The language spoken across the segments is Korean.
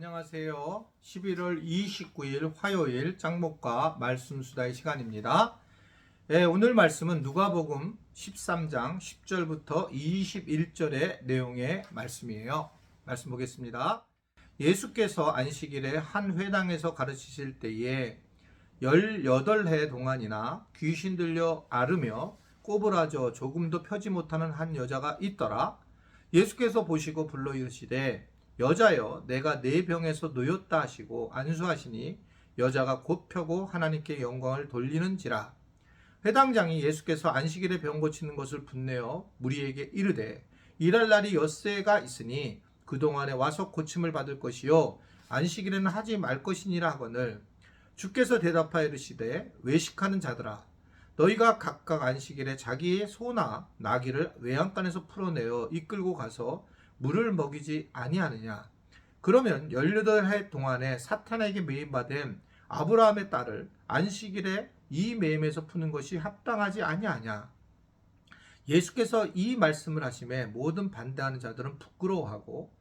안녕하세요. 11월 29일 화요일 짱목과 말씀 수다의 시간입니다. 오늘 말씀은 누가복음 13장 10절부터 21절의 내용의 말씀이에요. 말씀 보겠습니다. 예수께서 안식일에 한 회당에서 가르치실 때에 18해 동안이나 귀신 들려 앓으며 꼬부라져 조금도 펴지 못하는 한 여자가 있더라. 예수께서 보시고 불러 이르시되 여자여 내가 네 병에서 놓였다 하시고 안수하시니 여자가 곧 펴고 하나님께 영광을 돌리는지라. 회당장이 예수께서 안식일에 병 고치는 것을 분내어 무리에게 이르되 일할 날이 엿새가 있으니 그동안에 와서 고침을 받을 것이요 안식일에는 하지 말 것이니라 하거늘 주께서 대답하여 이르시되 외식하는 자들아 너희가 각각 안식일에 자기의 소나 나귀를 외양간에서 풀어내어 이끌고 가서 물을 먹이지 아니하느냐. 그러면 18해 동안에 사탄에게 매임받은 아브라함의 딸을 안식일에 이 매임에서 푸는 것이 합당하지 아니하냐. 예수께서 이 말씀을 하심에 모든 반대하는 자들은 부끄러워하고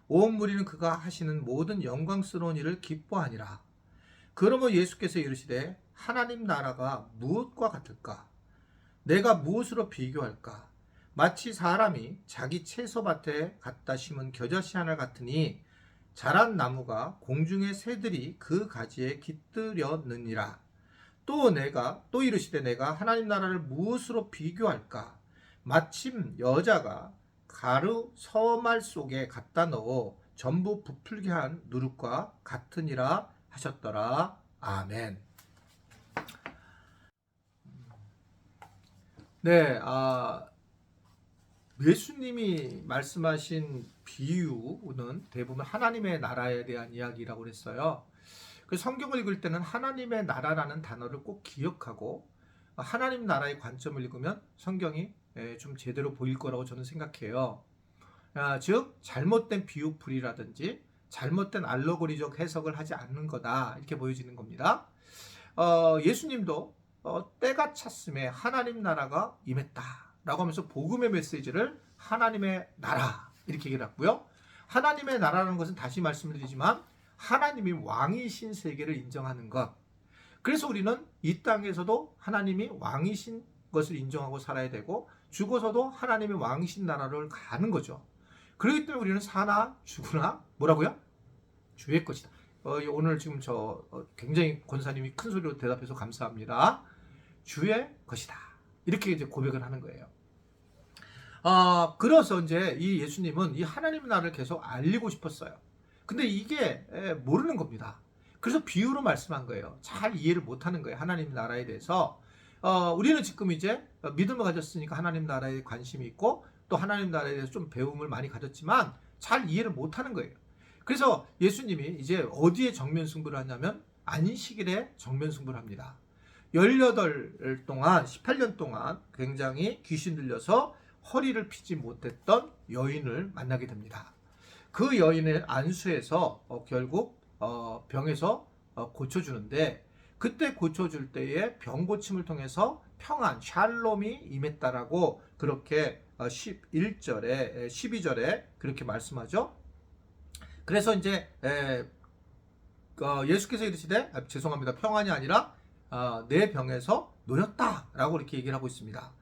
온 무리는 그가 하시는 모든 영광스러운 일을 기뻐하니라. 그러므로 예수께서 이르시되 하나님 나라가 무엇과 같을까? 내가 무엇으로 비교할까? 마치 사람이 자기 채소밭에 갖다 심은 겨자씨 하나 같으니 자란 나무가 공중의 새들이 그 가지에 깃들였느니라. 또 이르시되 내가 하나님 나라를 무엇으로 비교할까? 마침 여자가 가루 서말 속에 갖다 넣어 전부 부풀게 한 누룩과 같으니라 하셨더라. 아멘. 네, 예수님이 말씀하신 비유는 대부분 하나님의 나라에 대한 이야기라고 했어요. 그 성경을 읽을 때는 하나님의 나라라는 단어를 꼭 기억하고 하나님 나라의 관점을 읽으면 성경이 좀 제대로 보일 거라고 저는 생각해요. 즉 잘못된 비유풀이라든지 잘못된 알레고리적 해석을 하지 않는 거다 이렇게 보여지는 겁니다. 예수님도 때가 찼음에 하나님 나라가 임했다 라고 하면서 복음의 메시지를 하나님의 나라 이렇게 얘기를 했고요. 하나님의 나라라는 것은 다시 말씀드리지만 하나님이 왕이신 세계를 인정하는 것. 그래서 우리는 이 땅에서도 하나님이 왕이신 것을 인정하고 살아야 되고 죽어서도 하나님의 왕이신 나라를 가는 거죠. 그렇기 때문에 우리는 사나 죽으나 뭐라고요? 주의 것이다. 오늘 지금 굉장히 권사님이 큰 소리로 대답해서 감사합니다. 주의 것이다. 이렇게 이제 고백을 하는 거예요. 그래서 이제 이 예수님은 이 하나님 나라를 계속 알리고 싶었어요. 근데 이게 모르는 겁니다. 그래서 비유로 말씀한 거예요. 잘 이해를 못하는 거예요. 하나님 나라에 대해서. 우리는 지금 이제 믿음을 가졌으니까 하나님 나라에 관심이 있고 또 하나님 나라에 대해서 좀 배움을 많이 가졌지만 잘 이해를 못하는 거예요. 그래서 예수님이 이제 어디에 정면 승부를 하냐면 안식일에 정면 승부를 합니다. 18년 동안 18년 동안 굉장히 귀신 들려서 허리를 펴지 못했던 여인을 만나게 됩니다. 그 여인을 안수해서 결국 병에서 고쳐주는데 그때 고쳐줄 때에 병 고침을 통해서 평안, 샬롬이 임했다라고 그렇게 11절에 12절에 그렇게 말씀하죠. 그래서 이제 예수께서 이르시되 죄송합니다. 평안이 아니라 내 병에서 놓였다라고 이렇게 얘기를 하고 있습니다.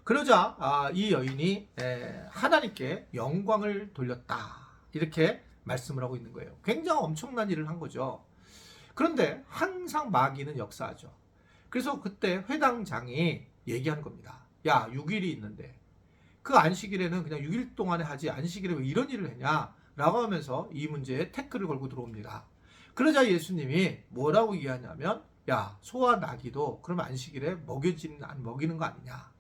그러자 이 여인이 하나님께 영광을 돌렸다 이렇게 말씀을 하고 있는 거예요. 굉장히 엄청난 일을 한 거죠. 그런데 항상 마귀는 역사하죠. 그래서 그때 회당장이 얘기하는 겁니다. 야 6일이 있는데 그 안식일에는 그냥 6일 동안에 하지 안식일에 왜 이런 일을 했냐 라고 하면서 이 문제에 태클을 걸고 들어옵니다. 그러자 예수님이 뭐라고 얘기하냐면 야 소와 나귀도 그러면 안식일에 먹이는 거 아니냐.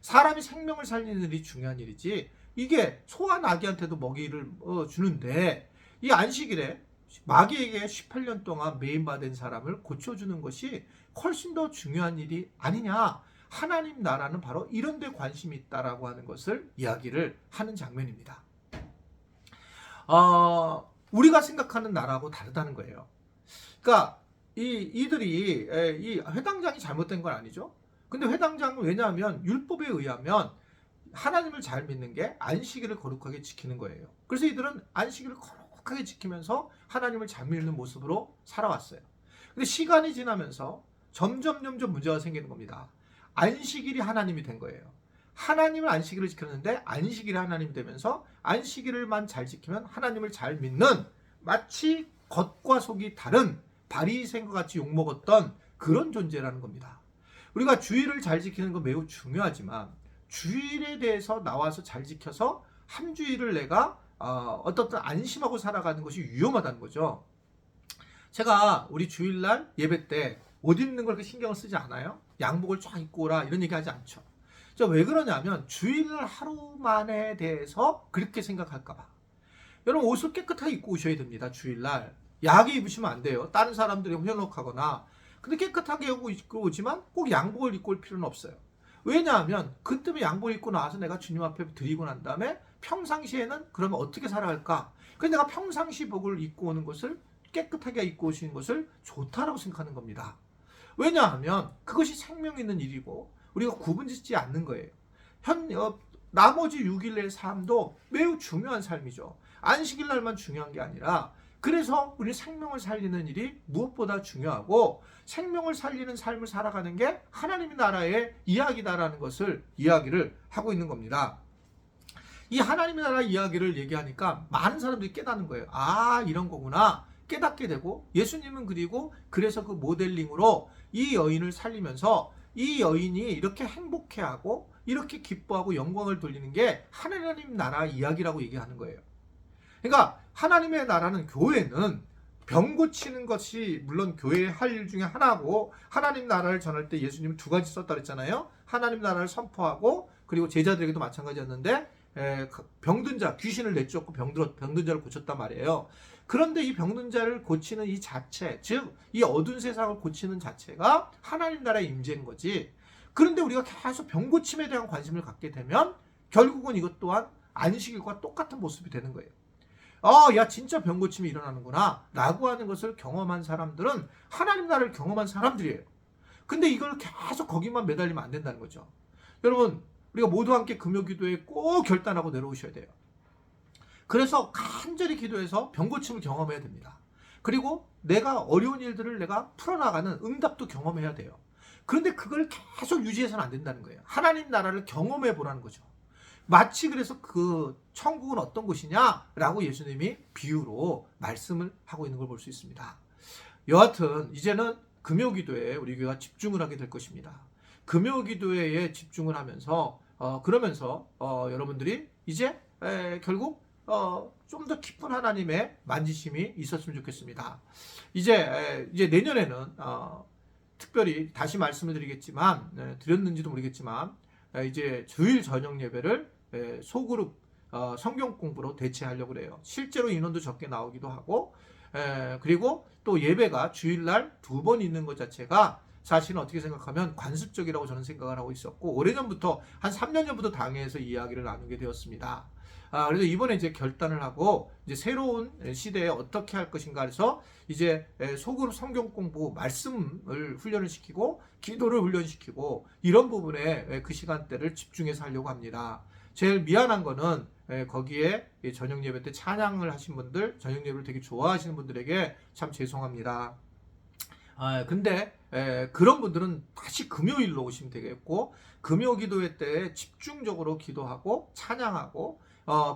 사람이 생명을 살리는 일이 중요한 일이지 이게 소와 나귀한테도 먹이를 주는데 이 안식일에 마귀에게 18년 동안 매임받은 사람을 고쳐주는 것이 훨씬 더 중요한 일이 아니냐. 하나님 나라는 바로 이런 데 관심이 있다라고 하는 것을 이야기를 하는 장면입니다. 우리가 생각하는 나라하고 다르다는 거예요. 그러니까 이들이 이 회당장이 잘못된 건 아니죠. 근데 회당장은 왜냐하면 율법에 의하면 하나님을 잘 믿는 게 안식일을 거룩하게 지키는 거예요. 그래서 이들은 안식일을 정확하게 지키면서 하나님을 잘 믿는 모습으로 살아왔어요. 근데 시간이 지나면서 점점 문제가 생기는 겁니다. 안식일이 하나님이 된 거예요. 하나님은 안식일을 지켰는데 안식일이 하나님이 되면서 안식일만 잘 지키면 하나님을 잘 믿는, 마치 겉과 속이 다른 바리새인과 같이 욕먹었던 그런 존재라는 겁니다. 우리가 주일을 잘 지키는 건 매우 중요하지만 주일에 대해서 나와서 잘 지켜서 한 주일을 내가 어떤 안심하고 살아가는 것이 위험하다는 거죠. 제가 우리 주일날 예배 때 옷 입는 걸 그렇게 신경을 쓰지 않아요. 양복을 쫙 입고 오라 이런 얘기 하지 않죠. 왜 그러냐면 주일날 하루만에 대해서 그렇게 생각할까 봐. 여러분, 옷을 깨끗하게 입고 오셔야 됩니다. 주일날 야하게 입으시면 안 돼요. 다른 사람들이 현혹하거나. 근데 깨끗하게 입고 오지만 꼭 양복을 입고 올 필요는 없어요. 왜냐하면 그 때문에 양복을 입고 나와서 내가 주님 앞에 드리고 난 다음에 평상시에는 그러면 어떻게 살아갈까? 그래서 내가 평상시 복을 입고 오는 것을, 깨끗하게 입고 오시는 것을 좋다라고 생각하는 겁니다. 왜냐하면 그것이 생명 있는 일이고 우리가 구분짓지 않는 거예요. 나머지 6일의 삶도 매우 중요한 삶이죠. 안식일 날만 중요한 게 아니라, 그래서 우리 생명을 살리는 일이 무엇보다 중요하고 생명을 살리는 삶을 살아가는 게 하나님의 나라의 이야기다라는 것을 이야기를 하고 있는 겁니다. 이 하나님의 나라 이야기를 얘기하니까 많은 사람들이 깨닫는 거예요. 아, 이런 거구나 깨닫게 되고, 예수님은 그래서 그 모델링으로 이 여인을 살리면서 이 여인이 이렇게 행복해하고 이렇게 기뻐하고 영광을 돌리는 게 하나님 나라 이야기라고 얘기하는 거예요. 그러니까 하나님의 나라는, 교회는 병 고치는 것이 물론 교회의 할 일 중에 하나고, 하나님 나라를 전할 때 예수님은 두 가지 썼다 그랬잖아요. 하나님 나라를 선포하고, 그리고 제자들에게도 마찬가지였는데 병든 자, 귀신을 내쫓고 병든 자를 고쳤단 말이에요. 그런데 이 병든 자를 고치는 이 자체, 즉 이 어두운 세상을 고치는 자체가 하나님 나라의 임재인 거지. 그런데 우리가 계속 병 고침에 대한 관심을 갖게 되면 결국은 이것 또한 안식일과 똑같은 모습이 되는 거예요. 야, 진짜 병 고침이 일어나는구나 라고 하는 것을 경험한 사람들은 하나님 나라를 경험한 사람들이에요. 근데 이걸 계속 거기만 매달리면 안 된다는 거죠. 여러분, 우리가 모두 함께 금요기도에 꼭 결단하고 내려오셔야 돼요. 그래서 간절히 기도해서 병 고침을 경험해야 됩니다. 그리고 내가 어려운 일들을 내가 풀어나가는 응답도 경험해야 돼요. 그런데 그걸 계속 유지해서는 안 된다는 거예요. 하나님 나라를 경험해 보라는 거죠. 마치 그래서 그 천국은 어떤 곳이냐라고 예수님이 비유로 말씀을 하고 있는 걸 볼 수 있습니다. 여하튼 이제는 금요기도에 우리 교회가 집중을 하게 될 것입니다. 금요기도에 집중을 하면서 그러면서 여러분들이 이제 결국 좀 더 깊은 하나님의 만지심이 있었으면 좋겠습니다. 이제 내년에는 특별히 다시 말씀을 드리겠지만, 드렸는지도 모르겠지만, 이제 주일 저녁 예배를 소그룹 성경 공부로 대체하려고 그래요. 실제로 인원도 적게 나오기도 하고, 그리고 또 예배가 주일날 2번 있는 것 자체가 사실은 어떻게 생각하면 관습적이라고 저는 생각을 하고 있었고, 오래전부터 한 3년 전부터 당회에서 이야기를 나누게 되었습니다. 그래서 이번에 이제 결단을 하고 이제 새로운 시대에 어떻게 할 것인가 해서 이제 소그룹 성경 공부 말씀을 훈련을 시키고 기도를 훈련시키고 이런 부분에 그 시간대를 집중해서 하려고 합니다. 제일 미안한 거는 거기에 저녁 예배 때 찬양을 하신 분들, 저녁 예배를 되게 좋아하시는 분들에게 참 죄송합니다. 근데 그런 분들은 다시 금요일로 오시면 되겠고, 금요 기도회 때 집중적으로 기도하고 찬양하고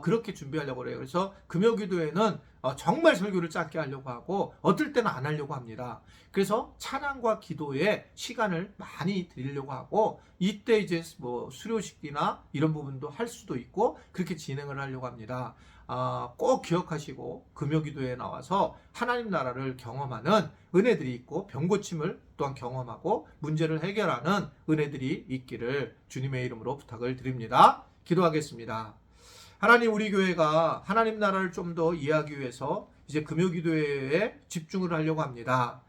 그렇게 준비하려고 그래요. 그래서 금요 기도회는 정말 설교를 짧게 하려고 하고 어떨 때는 안 하려고 합니다. 그래서 찬양과 기도에 시간을 많이 드리려고 하고, 이때 이제 뭐 수료식이나 이런 부분도 할 수도 있고 그렇게 진행을 하려고 합니다. 꼭 기억하시고 금요 기도회에 나와서 하나님 나라를 경험하는 은혜들이 있고 병고침을 또한 경험하고 문제를 해결하는 은혜들이 있기를 주님의 이름으로 부탁을 드립니다. 기도하겠습니다. 하나님, 우리 교회가 하나님 나라를 좀 더 이해하기 위해서 이제 금요 기도회에 집중을 하려고 합니다.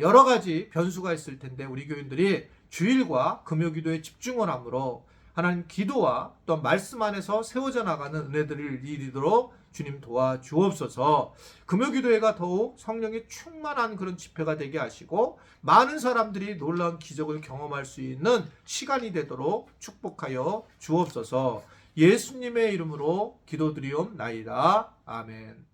여러 가지 변수가 있을 텐데 우리 교인들이 주일과 금요 기도에 집중을 함으로 하나님 기도와 또 말씀 안에서 세워져 나가는 은혜들을 이루도록 주님 도와주옵소서. 금요 기도회가 더욱 성령이 충만한 그런 집회가 되게 하시고 많은 사람들이 놀라운 기적을 경험할 수 있는 시간이 되도록 축복하여 주옵소서. 예수님의 이름으로 기도드리옵나이다. 아멘.